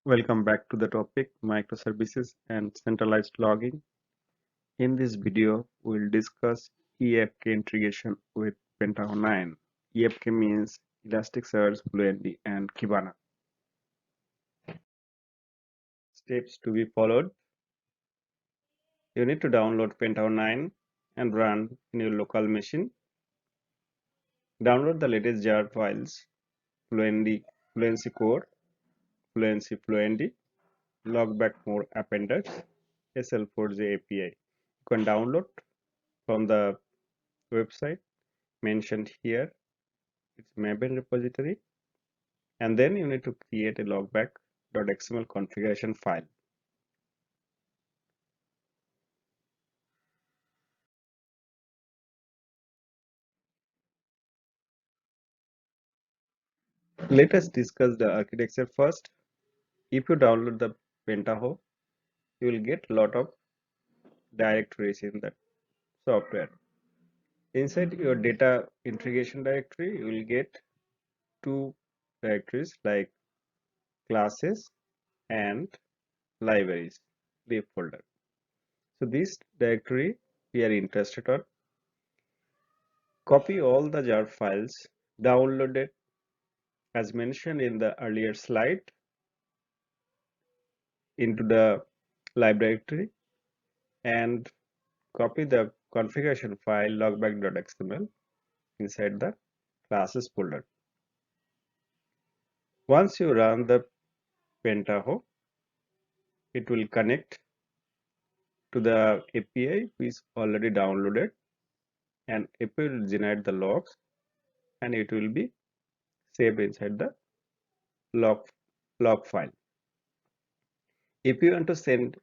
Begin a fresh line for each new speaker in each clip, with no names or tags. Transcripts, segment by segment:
Welcome back to the topic Microservices and Centralized Logging. In this video, we'll discuss ELK integration with Pentaho 9. ELK means Elasticsearch, Fluentd and Kibana. Steps to be followed. You need to download Pentaho 9 and run in your local machine. Download the latest jar files, Fluency Core, Fluentd, Logback More Appendix, SL4J API. You can download from the website mentioned here. It's Maven repository, and then you need to create a logback.xml configuration file. Let us discuss the architecture first. If you download the Pentaho, you will get a lot of directories in that software. Inside your data integration directory, you will get two directories like classes and libraries, lib folder. So this directory we are interested on. Copy all the jar files downloaded as mentioned in the earlier slide into the lib directory and copy the configuration file logback.xml inside the classes folder. Once you run the Pentaho, it will connect to the API which is already downloaded, and API will generate the logs and it will be saved inside the log file. If you want to send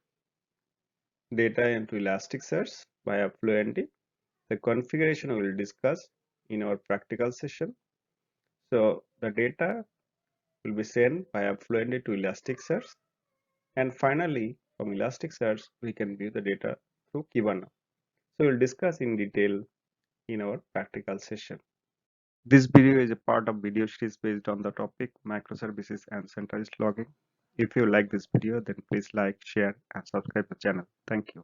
data into Elasticsearch via Fluentd, the configuration we will discuss in our practical session. So the data will be sent via Fluentd to Elasticsearch, and finally from Elasticsearch we can view the data through Kibana. So we'll discuss in detail in our practical session. This video is a part of video series based on the topic Microservices and Centralized Logging. If you like this video, then please like, share and subscribe the channel. Thank you.